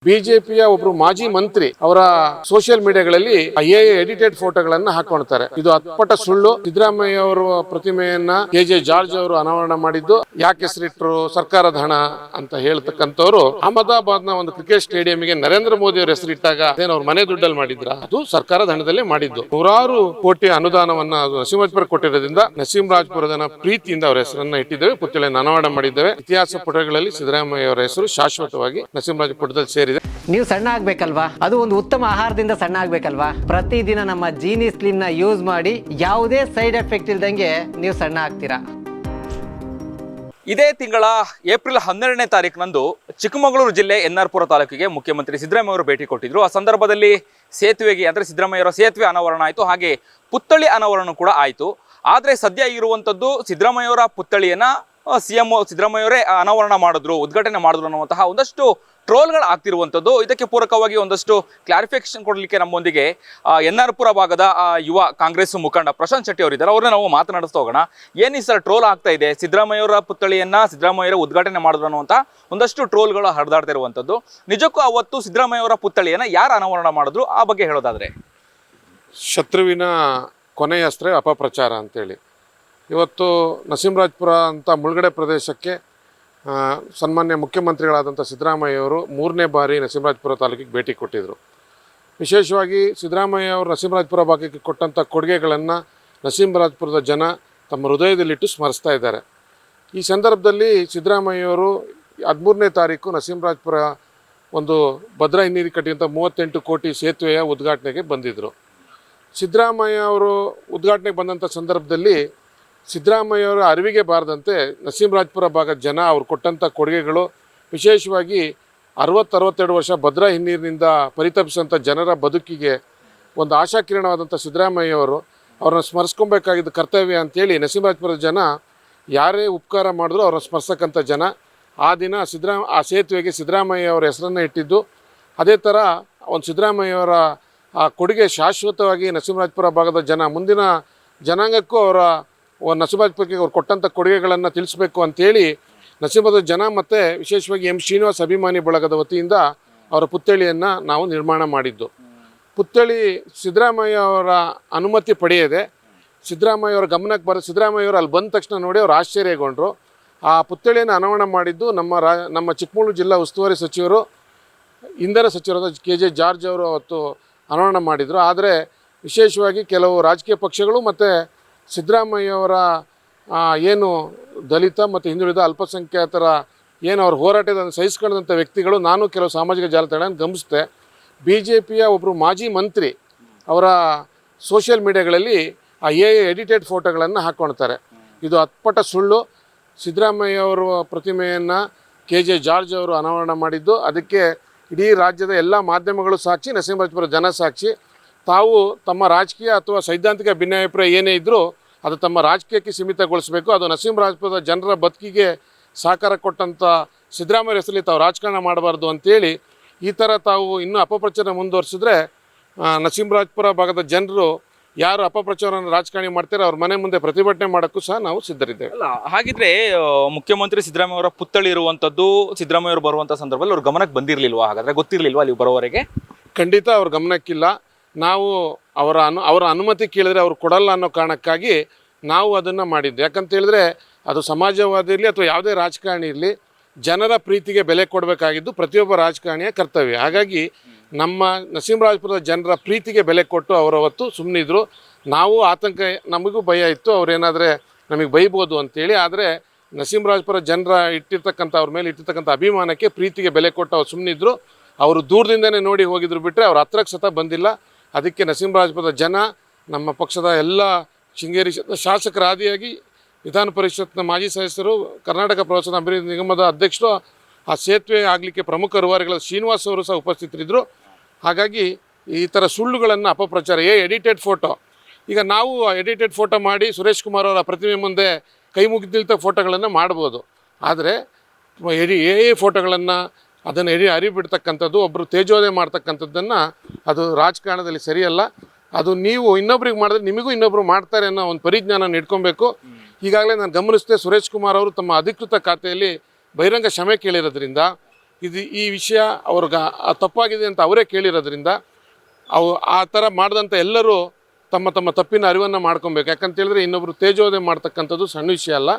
ಬಿಜೆಪಿಯ ಒಬ್ರು ಮಾಜಿ ಮಂತ್ರಿ ಅವರ ಸೋಷಿಯಲ್ ಮೀಡಿಯಾಗಳಲ್ಲಿ ಎಡಿಟೆಡ್ ಫೋಟೋಗಳನ್ನ ಹಾಕೊಳ್ತಾರೆ. ಇದು ಅಪ್ಪಟ ಸುಳ್ಳು. ಸಿದ್ದರಾಮಯ್ಯ ಅವರ ಪ್ರತಿಮೆಯನ್ನ KJ ಜಾರ್ಜ್ ಅವರು ಅನಾವರಣ ಮಾಡಿದ್ದು ಯಾಕೆ ಹೆಸರಿಟ್ರು, ಸರ್ಕಾರದ ಹಣ ಅಂತ ಹೇಳ್ತಕ್ಕಂಥವ್ರು ಅಹಮದಾಬಾದ್ ನ ಒಂದು ಕ್ರಿಕೆಟ್ ಸ್ಟೇಡಿಯಂಗೆ ನರೇಂದ್ರ ಮೋದಿ ಅವರ ಹೆಸರಿಟ್ಟಾಗ ಅವ್ರ ಮನೆ ದುಡ್ಡಲ್ಲಿ ಮಾಡಿದ್ರ? ಅದು ಸರ್ಕಾರದ ಹಣದಲ್ಲೇ ಮಾಡಿದ್ದು. ನೂರಾರು ಕೋಟಿ ಅನುದಾನವನ್ನ ನರಸಿಂಹರಾಜಪುರ ಕೊಟ್ಟಿರೋದ್ರಿಂದ ನರಸಿಂಹರಾಜಪುರದ ಪ್ರೀತಿಯಿಂದ ಅವರ ಹೆಸರನ್ನ ಇಟ್ಟಿದ್ದೇವೆ, ಪುತ್ಥಳಿಯನ್ನು ಅನಾವರಣ ಮಾಡಿದ್ದೇವೆ. ಇತಿಹಾಸ ಪುಟಗಳಲ್ಲಿ ಸಿದ್ದರಾಮಯ್ಯ ಅವರ ಹೆಸರು ಶಾಶ್ವತವಾಗಿ ನರಸಿಂಹರಾಜಪುರದಲ್ಲಿ ಸೇರಿದೆ. ನೀವು ಸಣ್ಣ ಆಗ್ಬೇಕಲ್ವಾ? ಅದು ಒಂದು ಉತ್ತಮ ಆಹಾರದಿಂದ ಸಣ್ಣ ಆಗ್ಬೇಕಲ್ವಾ? ಪ್ರತಿದಿನ ನಮ್ಮ ಜೀನಿ ಸ್ಲಿಮ್ ನ ಯೂಸ್ ಮಾಡಿ ಯಾವುದೇ ಸೈಡ್ ಎಫೆಕ್ಟ್ ಇಲ್ದಂಗೆ ನೀವು ಸಣ್ಣ ಆಗ್ತೀರಾ. ಇದೇ ತಿಂಗಳ ಏಪ್ರಿಲ್ 12ನೇ ತಾರೀಕಿನಂದು ಚಿಕ್ಕಮಗಳೂರು ಜಿಲ್ಲೆ ಎನ್ಆರ್ಪುರ ತಾಲೂಕಿಗೆ ಮುಖ್ಯಮಂತ್ರಿ ಸಿದ್ದರಾಮಯ್ಯ ಅವರು ಭೇಟಿ ಕೊಟ್ಟಿದ್ರು. ಆ ಸಂದರ್ಭದಲ್ಲಿ ಸೇತುವೆಗೆ ಅಂದರೆ ಸಿದ್ದರಾಮಯ್ಯವರ ಸೇತುವೆ ಅನಾವರಣ ಆಯಿತು, ಹಾಗೆ ಪುತ್ಥಳಿ ಅನಾವರಣ ಕೂಡ ಆಯಿತು. ಆದರೆ ಸದ್ಯ ಇರುವಂಥದ್ದು ಸಿದ್ದರಾಮಯ್ಯವರ ಪುತ್ಥಳಿಯನ್ನ CM ಸಿದ್ದರಾಮಯ್ಯವರೇ ಅನಾವರಣ ಮಾಡಿದ್ರು, ಉದ್ಘಾಟನೆ ಮಾಡಿದ್ರು ಅನ್ನುವಂತಹ ಒಂದಷ್ಟು ಟ್ರೋಲ್ಗಳು ಆಗ್ತಿರುವಂಥದ್ದು. ಇದಕ್ಕೆ ಪೂರಕವಾಗಿ ಒಂದಷ್ಟು ಕ್ಲಾರಿಫಿಕೇಶನ್ ಕೊಡಲಿಕ್ಕೆ ನಮ್ಮೊಂದಿಗೆ ಎನ್ಆರ್ಪುರ ಭಾಗದ ಯುವ ಕಾಂಗ್ರೆಸ್ ಮುಖಂಡ ಪ್ರಶಾಂತ್ ಶೆಟ್ಟಿ ಅವರಿದ್ದಾರೆ. ಅವ್ರನ್ನ ನಾವು ಮಾತನಾಡಿಸ್ತಾ ಹೋಗೋಣ. ಏನಿ ಸರ್ ಟ್ರೋಲ್ ಆಗ್ತಾ ಇದೆ, ಸಿದ್ದರಾಮಯ್ಯವರ ಪುತ್ಥಳಿಯನ್ನ ಸಿದ್ದರಾಮಯ್ಯರ ಉದ್ಘಾಟನೆ ಮಾಡಿದ್ರು ಅನ್ನುವಂಥ ಒಂದಷ್ಟು ಟ್ರೋಲ್ಗಳು ಹರಿದಾಡ್ತಾ ಇರುವಂಥದ್ದು. ನಿಜಕ್ಕೂ ಅವತ್ತು ಸಿದ್ದರಾಮಯ್ಯವರ ಪುತ್ಥಳಿಯನ್ನ ಯಾರು ಅನಾವರಣ ಮಾಡಿದ್ರು ಆ ಬಗ್ಗೆ ಹೇಳೋದಾದ್ರೆ? ಶತ್ರುವಿನ ಕೊನೆಯ ಅಸ್ತ್ರ ಅಪಪ್ರಚಾರ ಅಂತೇಳಿ ಇವತ್ತು ನರಸಿಂಹರಾಜಪುರ ಅಂತ ಮುಳುಗಡೆ ಪ್ರದೇಶಕ್ಕೆ ಸನ್ಮಾನ್ಯ ಮುಖ್ಯಮಂತ್ರಿಗಳಾದಂಥ ಸಿದ್ದರಾಮಯ್ಯವರು 3ನೇ ಬಾರಿ ನರಸಿಂಹರಾಜಪುರ ತಾಲೂಕಿಗೆ ಭೇಟಿ ಕೊಟ್ಟಿದ್ದರು. ವಿಶೇಷವಾಗಿ ಸಿದ್ದರಾಮಯ್ಯ ಅವರು ನರಸಿಂಹರಾಜಪುರ ಭಾಗಕ್ಕೆ ಕೊಟ್ಟಂಥ ಕೊಡುಗೆಗಳನ್ನು ನರಸಿಂಹರಾಜಪುರದ ಜನ ತಮ್ಮ ಹೃದಯದಲ್ಲಿಟ್ಟು ಸ್ಮರಿಸ್ತಾ ಇದ್ದಾರೆ. ಈ ಸಂದರ್ಭದಲ್ಲಿ ಸಿದ್ದರಾಮಯ್ಯವರು 13ನೇ ತಾರೀಕು ನರಸಿಂಹರಾಜಪುರ ಒಂದು ಭದ್ರಾ ಹಿನ್ನೀರು ಕಟ್ಟಿದಂಥ 38 ಕೋಟಿ ಸೇತುವೆಯ ಉದ್ಘಾಟನೆಗೆ ಬಂದಿದ್ದರು. ಸಿದ್ದರಾಮಯ್ಯ ಅವರು ಉದ್ಘಾಟನೆಗೆ ಬಂದಂಥ ಸಂದರ್ಭದಲ್ಲಿ ಸಿದ್ದರಾಮಯ್ಯವರ ಅರಿವಿಗೆ ಬಾರದಂತೆ ನರಸಿಂಹರಾಜಪುರ ಭಾಗದ ಜನ ಅವ್ರು ಕೊಟ್ಟಂಥ ಕೊಡುಗೆಗಳು, ವಿಶೇಷವಾಗಿ 60-62 ವರ್ಷ ಭದ್ರಾ ಹಿನ್ನೀರಿನಿಂದ ಪರಿತಪಿಸಿದಂಥ ಜನರ ಬದುಕಿಗೆ ಒಂದು ಆಶಾಕಿರಣವಾದಂಥ ಸಿದ್ದರಾಮಯ್ಯವರು ಅವ್ರನ್ನ ಸ್ಮರಿಸ್ಕೊಬೇಕಾಗಿದ್ದ ಕರ್ತವ್ಯ ಅಂತೇಳಿ ನರಸಿಂಹರಾಜಪುರದ ಜನ ಯಾರೇ ಉಪಕಾರ ಮಾಡಿದ್ರು ಅವ್ರನ್ನ ಸ್ಮರಿಸಕ್ಕಂಥ ಜನ. ಆ ದಿನ ಆ ಸೇತುವೆಗೆ ಸಿದ್ದರಾಮಯ್ಯ ಅವರ ಹೆಸರನ್ನು ಇಟ್ಟಿದ್ದು. ಅದೇ ಥರ ಒಂದು ಸಿದ್ದರಾಮಯ್ಯವರ ಆ ಕೊಡುಗೆ ಶಾಶ್ವತವಾಗಿ ನರಸಿಂಹರಾಜಪುರ ಭಾಗದ ಜನ ಮುಂದಿನ ಜನಾಂಗಕ್ಕೂ ಅವರ ನರಸಿಂಹರಾಜಪುರಕ್ಕೆ ಅವ್ರು ಕೊಟ್ಟಂಥ ಕೊಡುಗೆಗಳನ್ನು ತಿಳಿಸ್ಬೇಕು ಅಂಥೇಳಿ ನರಸಿಂಹರಾಜಪುರದ ಜನ ಮತ್ತು ವಿಶೇಷವಾಗಿ ಶ್ರೀನಿವಾಸ್ ಅಭಿಮಾನಿ ಬಳಗದ ವತಿಯಿಂದ ಅವರ ಪುತ್ಥಳಿಯನ್ನು ನಾವು ನಿರ್ಮಾಣ ಮಾಡಿದ್ದು. ಪುತ್ಥಳಿ ಸಿದ್ದರಾಮಯ್ಯ ಅವರ ಅನುಮತಿ ಪಡೆಯದೆ ಸಿದ್ದರಾಮಯ್ಯ ಅವರ ಗಮನಕ್ಕೆ ಬರೋ ಸಿದ್ದರಾಮಯ್ಯವರು ಅಲ್ಲಿ ಬಂದ ತಕ್ಷಣ ನೋಡಿ ಅವ್ರು ಆಶ್ಚರ್ಯಗೊಂಡರು. ಆ ಪುತ್ಥಳಿಯನ್ನು ಅನಾವರಣ ಮಾಡಿದ್ದು ನಮ್ಮ ಚಿಕ್ಕಮಗಳೂರು ಜಿಲ್ಲಾ ಉಸ್ತುವಾರಿ ಸಚಿವರು, ಇಂಧನ ಸಚಿವರಾದ KJ ಜಾರ್ಜ್ ಅವರು ಅವತ್ತು ಅನಾವರಣ ಮಾಡಿದರು. ಆದರೆ ವಿಶೇಷವಾಗಿ ಕೆಲವು ರಾಜಕೀಯ ಪಕ್ಷಗಳು ಮತ್ತು ಸಿದ್ದರಾಮಯ್ಯವರ ಏನು ದಲಿತ ಮತ್ತು ಹಿಂದುಳಿದ ಅಲ್ಪಸಂಖ್ಯಾತರ ಏನು ಅವ್ರ ಹೋರಾಟದ ಸಹಿಸ್ಕೊಳ್ಳದಂಥ ವ್ಯಕ್ತಿಗಳು, ನಾನು ಕೆಲವು ಸಾಮಾಜಿಕ ಜಾಲತಾಣಗಳನ್ನು ಗಮನಿಸಿದೆ, BJPಯ ಒಬ್ಬರು ಮಾಜಿ ಮಂತ್ರಿ ಅವರ ಸೋಷಿಯಲ್ ಮೀಡಿಯಾಗಳಲ್ಲಿ ಎಡಿಟೆಡ್ ಫೋಟೋಗಳನ್ನು ಹಾಕ್ಕೊಳ್ತಾರೆ. ಇದು ಅಪ್ಪಟ ಸುಳ್ಳು. ಸಿದ್ದರಾಮಯ್ಯವರ ಪ್ರತಿಮೆಯನ್ನು KJ ಜಾರ್ಜ್ ಅವರು ಅನಾವರಣ ಮಾಡಿದ್ದು, ಅದಕ್ಕೆ ಇಡೀ ರಾಜ್ಯದ ಎಲ್ಲ ಮಾಧ್ಯಮಗಳು ಸಾಕ್ಷಿ, ನರಸಿಂಹರಾಜಪುರ ಜನ ಸಾಕ್ಷಿ. ತಾವು ತಮ್ಮ ರಾಜಕೀಯ ಅಥವಾ ಸೈದ್ಧಾಂತಿಕ ಭಿನ್ನಾಭಿಪ್ರಾಯ ಏನೇ ಇದ್ದರೂ ಅದು ತಮ್ಮ ರಾಜಕೀಯಕ್ಕೆ ಸೀಮಿತಗೊಳಿಸಬೇಕು. ಅದು ನರಸಿಂಹರಾಜಪುರದ ಜನರ ಬದುಕಿಗೆ ಸಹಕಾರ ಕೊಟ್ಟಂಥ ಸಿದ್ದರಾಮಯ್ಯ ಹೆಸರಲ್ಲಿ ತಾವು ರಾಜಕಾರಣ ಮಾಡಬಾರ್ದು ಅಂತೇಳಿ ಈ ಥರ ತಾವು ಇನ್ನೂ ಅಪಪ್ರಚಾರ ಮುಂದುವರಿಸಿದ್ರೆ ನರಸಿಂಹರಾಜಪುರ ಭಾಗದ ಜನರು ಯಾರು ಅಪಪ್ರಚಾರವನ್ನು ರಾಜಕಾರಣಿ ಮಾಡ್ತಾರೆ ಅವ್ರ ಮನೆ ಮುಂದೆ ಪ್ರತಿಭಟನೆ ಮಾಡೋಕ್ಕೂ ಸಹ ನಾವು ಸಿದ್ಧರಿದ್ದೇವೆ. ಅಲ್ಲ, ಹಾಗಿದ್ರೆ ಮುಖ್ಯಮಂತ್ರಿ ಸಿದ್ದರಾಮಯ್ಯ ಅವರ ಪುತ್ಥಳಿ ಇರುವಂಥದ್ದು ಸಿದ್ದರಾಮಯ್ಯ ಅವರು ಬರುವಂಥ ಸಂದರ್ಭದಲ್ಲಿ ಅವ್ರ ಗಮನಕ್ಕೆ ಬಂದಿರಲಿಲ್ವಾ? ಹಾಗಾದರೆ ಗೊತ್ತಿರಲಿಲ್ವಾ ಅಲ್ಲಿ ಬರೋವರೆಗೆ? ಖಂಡಿತ ಅವ್ರ ಗಮನಕ್ಕಿಲ್ಲ. ನಾವು ಅವರ ಅನುಮತಿ ಕೇಳಿದ್ರೆ ಅವ್ರು ಕೊಡಲ್ಲ ಅನ್ನೋ ಕಾರಣಕ್ಕಾಗಿ ನಾವು ಅದನ್ನು ಮಾಡಿದ್ದು. ಯಾಕಂತ ಹೇಳಿದ್ರೆ ಅದು ಸಮಾಜವಾದಿ ಇರಲಿ ಅಥವಾ ಯಾವುದೇ ರಾಜಕಾರಣಿ ಇರಲಿ, ಜನರ ಪ್ರೀತಿಗೆ ಬೆಲೆ ಕೊಡಬೇಕಾಗಿದ್ದು ಪ್ರತಿಯೊಬ್ಬ ರಾಜಕಾರಣಿಯ ಕರ್ತವ್ಯ. ಹಾಗಾಗಿ ನಮ್ಮ ನರಸಿಂಹರಾಜಪುರದ ಜನರ ಪ್ರೀತಿಗೆ ಬೆಲೆ ಕೊಟ್ಟು ಅವರವತ್ತು ಸುಮ್ಮನಿದ್ರು. ನಾವು ಆತಂಕ, ನಮಗೂ ಭಯ ಇತ್ತು ಅವರೇನಾದರೆ ನಮಗೆ ಬೈಬೋದು ಅಂತೇಳಿ. ಆದರೆ ನರಸಿಂಹರಾಜಪುರ ಜನರ ಅವ್ರ ಮೇಲೆ ಇಟ್ಟಿರ್ತಕ್ಕಂಥ ಅಭಿಮಾನಕ್ಕೆ, ಪ್ರೀತಿಗೆ ಬೆಲೆ ಕೊಟ್ಟು ಅವ್ರು ಸುಮ್ಮನಿದ್ರು. ಅವರು ದೂರದಿಂದನೇ ನೋಡಿ ಹೋಗಿದ್ರು ಬಿಟ್ಟರೆ ಅವ್ರ ಹತ್ರಕ್ಕೆ ಸತ ಬಂದಿಲ್ಲ. ಅದಕ್ಕೆ ನರಸಿಂಹರಾಜಪುರದ ಜನ, ನಮ್ಮ ಪಕ್ಷದ ಎಲ್ಲ ಶೃಂಗೇರಿ ಶಾಸಕರ ಆದಿಯಾಗಿ ವಿಧಾನ ಪರಿಷತ್ನ ಮಾಜಿ ಸದಸ್ಯರು, ಕರ್ನಾಟಕ ಪ್ರವಾಸನ ಅಭಿವೃದ್ಧಿ ನಿಗಮದ ಅಧ್ಯಕ್ಷರು, ಆ ಸೇತುವೆ ಆಗಲಿಕ್ಕೆ ಪ್ರಮುಖ ರೂವಾರಿಗಳಾದ ಶ್ರೀನಿವಾಸ್ ಅವರು ಸಹ ಉಪಸ್ಥಿತರಿದ್ದರು. ಹಾಗಾಗಿ ಈ ಥರ ಸುಳ್ಳುಗಳನ್ನು ಅಪಪ್ರಚಾರ, ಎಡಿಟೆಡ್ ಫೋಟೋ, ಈಗ ನಾವು ಎಡಿಟೆಡ್ ಫೋಟೋ ಮಾಡಿ ಸುರೇಶ್ ಕುಮಾರ್ ಅವರ ಪ್ರತಿಮೆ ಮುಂದೆ ಕೈ ಮುಗಿದಿಲ್ತ ಫೋಟೋಗಳನ್ನು ಮಾಡ್ಬೋದು. ಆದರೆ ಫೋಟೋಗಳನ್ನು ಅದನ್ನು ಅರಿಬಿಡ್ತಕ್ಕಂಥದ್ದು, ಒಬ್ಬರು ತೇಜೋದಯ ಮಾಡ್ತಕ್ಕಂಥದ್ದನ್ನು ಅದು ರಾಜಕಾರಣದಲ್ಲಿ ಸರಿಯಲ್ಲ. ಅದು ನೀವು ಇನ್ನೊಬ್ರಿಗೆ ಮಾಡಿದ್ರೆ ನಿಮಗೂ ಇನ್ನೊಬ್ರು ಮಾಡ್ತಾರೆ ಅನ್ನೋ ಒಂದು ಪರಿಜ್ಞಾನ ಇಟ್ಕೊಬೇಕು. ಈಗಾಗಲೇ ನಾನು ಗಮನಿಸಿದೆ, ಸುರೇಶ್ ಕುಮಾರ್ ಅವರು ತಮ್ಮ ಅಧಿಕೃತ ಖಾತೆಯಲ್ಲಿ ಬಹಿರಂಗ ಕ್ಷಮೆ ಕೇಳಿರೋದ್ರಿಂದ ಈ ವಿಷಯ ಅವ್ರಿಗೆ ತಪ್ಪಾಗಿದೆ ಅಂತ ಅವರೇ ಕೇಳಿರೋದ್ರಿಂದ ಆ ಥರ ಮಾಡಿದಂಥ ಎಲ್ಲರೂ ತಮ್ಮ ತಮ್ಮ ತಪ್ಪಿನ ಅರಿವನ್ನು ಮಾಡ್ಕೊಬೇಕು. ಯಾಕಂತ ಹೇಳಿದ್ರೆ ಇನ್ನೊಬ್ಬರು ತೇಜೋವಧೆ ಮಾಡ್ತಕ್ಕಂಥದ್ದು ಸಣ್ಣ ವಿಷಯ ಅಲ್ಲ.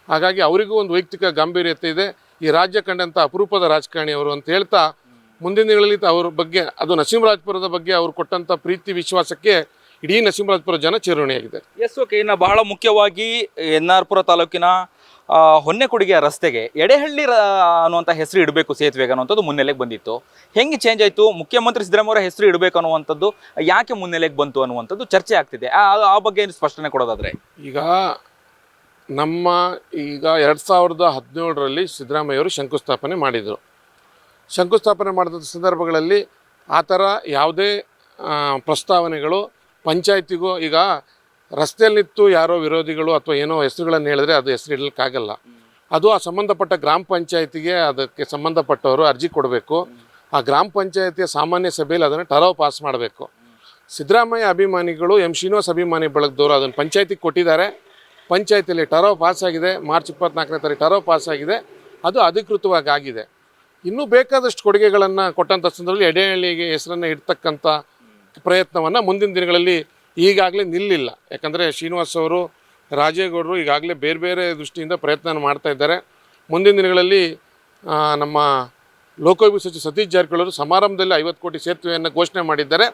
ಹಾಗಾಗಿ ಅವರಿಗೂ ಒಂದು ವೈಯಕ್ತಿಕ ಗಾಂಭೀರ್ಯತೆ ಇದೆ. ಈ ರಾಜ್ಯ ಕಂಡಂಥ ಅಪರೂಪದ ರಾಜಕಾರಣಿ ಅವರು ಅಂತ ಹೇಳ್ತಾ ಮುಂದಿನ ದಿನಗಳಲ್ಲಿ ಅವ್ರ ಬಗ್ಗೆ, ಅದು ನರಸಿಂಹರಾಜಪುರದ ಬಗ್ಗೆ ಅವ್ರು ಕೊಟ್ಟಂಥ ಪ್ರೀತಿ ವಿಶ್ವಾಸಕ್ಕೆ ಇಡೀ ನರಸಿಂಹರಾಜಪುರ ಜನ ಚಿರಋಣಿಯಾಗಿದೆ. S, okay. ಇನ್ನು ಬಹಳ ಮುಖ್ಯವಾಗಿ ಎನ್ನಾರ್ಪುರ ತಾಲೂಕಿನ ಹೊನ್ನೆಕೊಡಿಗೆಯ ರಸ್ತೆಗೆ ಎಡೆಹಳ್ಳಿ ಅನ್ನುವಂಥ ಹೆಸರು ಇಡಬೇಕು ಸೇತುವೆಗೆ ಅನ್ನುವಂಥದ್ದು ಮುನ್ನೆಲೆಗೆ ಬಂದಿತ್ತು. ಹೆಂಗೆ ಚೇಂಜ್ ಆಯಿತು? ಮುಖ್ಯಮಂತ್ರಿ ಸಿದ್ದರಾಮಯ್ಯ ಹೆಸರು ಇಡಬೇಕು ಅನ್ನುವಂಥದ್ದು ಯಾಕೆ ಮುನ್ನೆಲೆಗೆ ಬಂತು ಅನ್ನುವಂಥದ್ದು ಚರ್ಚೆ ಆಗ್ತಿದೆ. ಆ ಬಗ್ಗೆ ಏನು ಸ್ಪಷ್ಟನೆ ಕೊಡೋದಾದ್ರೆ, ಈಗ 2017ರಲ್ಲಿ ಸಿದ್ದರಾಮಯ್ಯವರು ಶಂಕುಸ್ಥಾಪನೆ ಮಾಡಿದರು. ಶಂಕುಸ್ಥಾಪನೆ ಮಾಡಿದ ಸಂದರ್ಭಗಳಲ್ಲಿ ಆ ಥರ ಯಾವುದೇ ಪ್ರಸ್ತಾವನೆಗಳು ಪಂಚಾಯತಿಗೂ, ಈಗ ರಸ್ತೆಯಲ್ಲಿತ್ತು ಯಾರೋ ವಿರೋಧಿಗಳು ಅಥವಾ ಏನೋ ಹೆಸರುಗಳನ್ನು ಹೇಳಿದ್ರೆ ಅದು ಹೆಸರು ಇಡಲಿಕ್ಕಾಗಲ್ಲ. ಅದು ಆ ಸಂಬಂಧಪಟ್ಟ ಗ್ರಾಮ ಪಂಚಾಯತಿಗೆ ಅದಕ್ಕೆ ಸಂಬಂಧಪಟ್ಟವರು ಅರ್ಜಿ ಕೊಡಬೇಕು. ಆ ಗ್ರಾಮ ಪಂಚಾಯತಿಯ ಸಾಮಾನ್ಯ ಸಭೆಯಲ್ಲಿ ಅದನ್ನು ಟರಾವ್ ಪಾಸ್ ಮಾಡಬೇಕು. ಸಿದ್ದರಾಮಯ್ಯ ಅಭಿಮಾನಿಗಳು ಶ್ರೀನಿವಾಸ್ ಅಭಿಮಾನಿ ಬಳಗದವರು ಅದನ್ನು ಪಂಚಾಯತಿಗೆ ಕೊಟ್ಟಿದ್ದಾರೆ. ಪಂಚಾಯತಿಯಲ್ಲಿ ಟರಾವ್ ಪಾಸ್ ಆಗಿದೆ. ಮಾರ್ಚ್ 24ನೇ ತಾರೀಕು ಟರಾವ್ ಪಾಸ್ ಆಗಿದೆ. ಅದು ಅಧಿಕೃತವಾಗಿ ಆಗಿದೆ. ಇನ್ನೂ ಬೇಕಾದಷ್ಟು ಕೊಡುಗೆಗಳನ್ನು ಕೊಟ್ಟಂಥ ಸಂದರ್ಭದಲ್ಲಿ ಎಡೆಹಳ್ಳಿಗೆ ಹೆಸರನ್ನು ಇಡ್ತಕ್ಕಂಥ ಪ್ರಯತ್ನವನ್ನು ಮುಂದಿನ ದಿನಗಳಲ್ಲಿ ಈಗಾಗಲೇ ನಿಲ್ಲಿಲ್ಲ. ಯಾಕಂದರೆ ಶ್ರೀನಿವಾಸ್ ಅವರು, ರಾಜೇಗೌಡರು ಈಗಾಗಲೇ ಬೇರೆ ಬೇರೆ ದೃಷ್ಟಿಯಿಂದ ಪ್ರಯತ್ನ ಮಾಡ್ತಾ ಇದ್ದಾರೆ. ಮುಂದಿನ ದಿನಗಳಲ್ಲಿ ನಮ್ಮ ಲೋಕೋಪಯೋಗಿ ಸಚಿವ ಸತೀಶ್ ಜಾರಕಿಹೊಳಿ ಅವರು ಸಮಾರಂಭದಲ್ಲಿ 50 ಕೋಟಿ ಸೇತುವೆಯನ್ನು ಘೋಷಣೆ ಮಾಡಿದ್ದಾರೆ.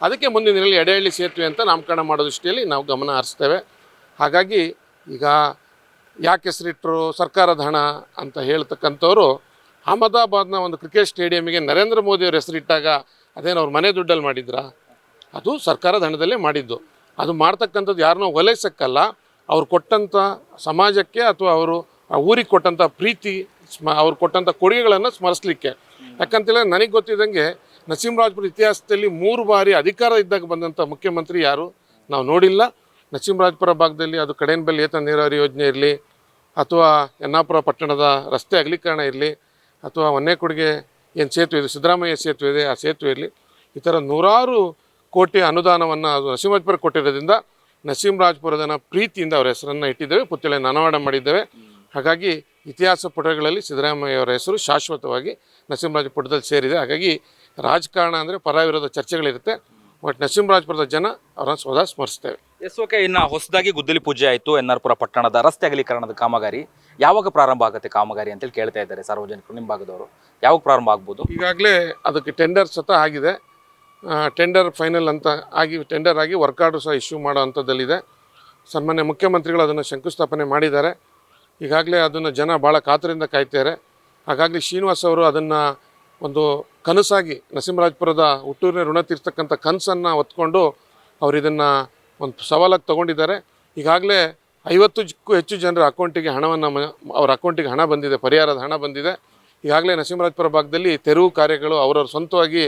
ಅದಕ್ಕೆ ಮುಂದಿನ ದಿನಗಳಲ್ಲಿ ಎಡೆಹಳ್ಳಿ ಸೇತುವೆ ಅಂತ ನಾಮಕರಣ ಮಾಡೋ ದೃಷ್ಟಿಯಲ್ಲಿ ನಾವು ಗಮನ ಹರಿಸ್ತೇವೆ. ಹಾಗಾಗಿ ಈಗ ಯಾಕೆ ಹೆಸರಿಟ್ಟರು, ಸರ್ಕಾರದ ಹಣ ಅಂತ ಹೇಳ್ತಕ್ಕಂಥವ್ರು ಅಹಮದಾಬಾದ್ನ ಒಂದು ಕ್ರಿಕೆಟ್ ಸ್ಟೇಡಿಯಮಿಗೆ ನರೇಂದ್ರ ಮೋದಿಯವ್ರ ಹೆಸರಿಟ್ಟಾಗ ಅದೇನು ಅವ್ರ ಮನೆ ದುಡ್ಡಲ್ಲಿ ಮಾಡಿದ್ರಾ? ಅದು ಸರ್ಕಾರದ ಹಣದಲ್ಲೇ ಮಾಡಿದ್ದು. ಅದು ಮಾಡ್ತಕ್ಕಂಥದ್ದು ಯಾರನ್ನೋ ಒಲೈಸಕ್ಕಲ್ಲ, ಅವ್ರು ಕೊಟ್ಟಂಥ ಸಮಾಜಕ್ಕೆ ಅಥವಾ ಅವರು ಆ ಊರಿಗೆ ಕೊಟ್ಟಂಥ ಪ್ರೀತಿ, ಅವ್ರು ಕೊಟ್ಟಂಥ ಕೊಡುಗೆಗಳನ್ನು ಸ್ಮರಿಸಲಿಕ್ಕೆ. ಯಾಕಂತೇಳಿದ್ರೆ ನನಗೆ ಗೊತ್ತಿದ್ದಂಗೆ ನರಸಿಂಹರಾಜಪುರ ಇತಿಹಾಸದಲ್ಲಿ 3 ಬಾರಿ ಅಧಿಕಾರ ಇದ್ದಾಗ ಬಂದಂಥ ಮುಖ್ಯಮಂತ್ರಿ ಯಾರು ನಾವು ನೋಡಿಲ್ಲ. ನರಸಿಂಹರಾಜಪುರ ಭಾಗದಲ್ಲಿ ಅದು ಕಡೇನಬೆಲ್ ಏತ ನೀರಾವರಿ ಯೋಜನೆ ಇರಲಿ, ಅಥವಾ ಯನ್ನಾಪುರ ಪಟ್ಟಣದ ರಸ್ತೆ ಅಗಲೀಕರಣ ಇರಲಿ, ಅಥವಾ ಹೊನ್ನೆಕೊಡಿಗೆ ಏನು ಸೇತುವೆ ಇದೆ, ಸಿದ್ದರಾಮಯ್ಯ ಸೇತುವೆ ಇದೆ, ಆ ಸೇತುವೆ ಇರಲಿ, ಈ ಥರ 100 ಕೋಟಿ ಅನುದಾನವನ್ನು ಅದು ನರಸಿಂಹರಾಜಪುರ ಕೊಟ್ಟಿರೋದ್ರಿಂದ ನರಸಿಂಹರಾಜಪುರದ ಪ್ರೀತಿಯಿಂದ ಅವರ ಹೆಸರನ್ನು ಇಟ್ಟಿದ್ದೇವೆ, ಪುತ್ಥಳಿಯನ್ನು ಅನಾವರಣ ಮಾಡಿದ್ದೇವೆ. ಹಾಗಾಗಿ ಇತಿಹಾಸ ಪುಟಗಳಲ್ಲಿ ಸಿದ್ದರಾಮಯ್ಯವರ ಹೆಸರು ಶಾಶ್ವತವಾಗಿ ನರಸಿಂಹರಾಜಪುರದಲ್ಲಿ ಸೇರಿದೆ. ಹಾಗಾಗಿ ರಾಜಕಾರಣ ಅಂದರೆ ಪರ ವಿರೋಧ ಚರ್ಚೆಗಳಿರುತ್ತೆ, ಬಟ್ ನರಸಿಂಹರಾಜಪುರದ ಜನ ಅವರನ್ನು ಸದಾ ಸ್ಮರಿಸ್ತೇವೆ. S, okay. ಇನ್ನು ಹೊಸದಾಗಿ ಗುದ್ದಲಿ ಪೂಜೆ ಆಯಿತು. ಎನ್ನಾರ್ಪುರ ಪಟ್ಟಣದ ರಸ್ತೆ ಅಗಲೀಕರಣದ ಕಾಮಗಾರಿ ಯಾವಾಗ ಪ್ರಾರಂಭ ಆಗುತ್ತೆ ಕಾಮಗಾರಿ ಅಂತೇಳಿ ಕೇಳ್ತಾ ಇದ್ದಾರೆ ಸಾರ್ವಜನಿಕರು, ನಿಮ್ಮ ಭಾಗದವರು. ಯಾವಾಗ ಪ್ರಾರಂಭ ಆಗ್ಬೋದು? ಈಗಾಗಲೇ ಅದಕ್ಕೆ ಟೆಂಡರ್ ಸಹ ಆಗಿದೆ. ಟೆಂಡರ್ ಫೈನಲ್ ಅಂತ ಆಗಿ ಟೆಂಡರ್ ಆಗಿ ವರ್ಕ್ ಆರ್ಡರ್ ಸಹ ಇಶ್ಯೂ ಮಾಡೋ ಅಂಥದ್ದಲ್ಲಿದೆ. ಸನ್ಮಾನ್ಯ ಮುಖ್ಯಮಂತ್ರಿಗಳು ಅದನ್ನು ಶಂಕುಸ್ಥಾಪನೆ ಮಾಡಿದ್ದಾರೆ. ಈಗಾಗಲೇ ಅದನ್ನು ಜನ ಭಾಳ ಕಾತುರದಿಂದ ಕಾಯ್ತಾರೆ. ಹಾಗಾಗಿ ಶ್ರೀನಿವಾಸ್ ಅವರು ಅದನ್ನು ಒಂದು ಕನಸಾಗಿ ನರಸಿಂಹರಾಜಪುರದ ಹುಟ್ಟೂರಿನ ಋಣ ತೀರ್ಸ್ತಕ್ಕಂಥ ಕನಸನ್ನು ಹೊತ್ಕೊಂಡು ಅವರು ಇದನ್ನು ಒಂದು ಸವಾಲಾಗಿ ತೊಗೊಂಡಿದ್ದಾರೆ. ಈಗಾಗಲೇ 50ಕ್ಕೂ ಹೆಚ್ಚು ಜನರ ಅಕೌಂಟಿಗೆ ಹಣವನ್ನು, ಅವ್ರ ಅಕೌಂಟಿಗೆ ಹಣ ಬಂದಿದೆ, ಪರಿಹಾರದ ಹಣ ಬಂದಿದೆ. ಈಗಾಗಲೇ ನರಸಿಂಹರಾಜಪುರ ಭಾಗದಲ್ಲಿ ತೆರವು ಕಾರ್ಯಗಳು ಅವರವ್ರ ಸ್ವಂತವಾಗಿ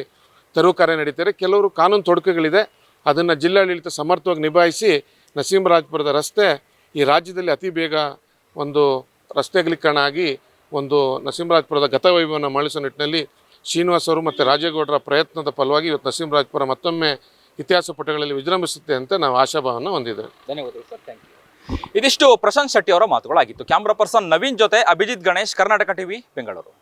ತೆರವು ಕಾರ್ಯ ನಡೀತಾರೆ. ಕೆಲವರು ಕಾನೂನು ತೊಡಕುಗಳಿದೆ, ಅದನ್ನು ಜಿಲ್ಲಾಡಳಿತ ಸಮರ್ಥವಾಗಿ ನಿಭಾಯಿಸಿ ನರಸಿಂಹರಾಜಪುರದ ರಸ್ತೆ ಈ ರಾಜ್ಯದಲ್ಲಿ ಅತಿ ಬೇಗ ಒಂದು ರಸ್ತೆ ಅಗಲೀಕರಣ ಆಗಿ ಒಂದು ನರಸಿಂಹರಾಜಪುರದ ಗತವೈಭವವನ್ನು ಮರಳಿಸೋ ನಿಟ್ಟಿನಲ್ಲಿ ಶ್ರೀನಿವಾಸ್ ಅವರು ಮತ್ತು ರಾಜೇಗೌಡರ ಪ್ರಯತ್ನದ ಫಲವಾಗಿ ಇವತ್ತು ನರಸಿಂಹರಾಜಪುರ ಮತ್ತೊಮ್ಮೆ ಇತಿಹಾಸ ಪುಟಗಳಲ್ಲಿ ವಿಜೃಂಭಿಸುತ್ತೆ ಅಂತ ನಾವು ಆಶಾಭಾವವನ್ನು ಹೊಂದಿದ್ದೇವೆ. ಧನ್ಯವಾದಗಳು ಸರ್, ಥ್ಯಾಂಕ್ ಯು. ಇದಿಷ್ಟು ಪ್ರಶಾಂತ್ ಶೆಟ್ಟಿ ಅವರ ಮಾತುಗಳಾಗಿತ್ತು. ಕ್ಯಾಮ್ರಾ ಪರ್ಸನ್ ನವೀನ್ ಜೊತೆ ಅಭಿಜಿತ್ ಗಣೇಶ್, ಕರ್ನಾಟಕ ಟಿವಿ, ಬೆಂಗಳೂರು.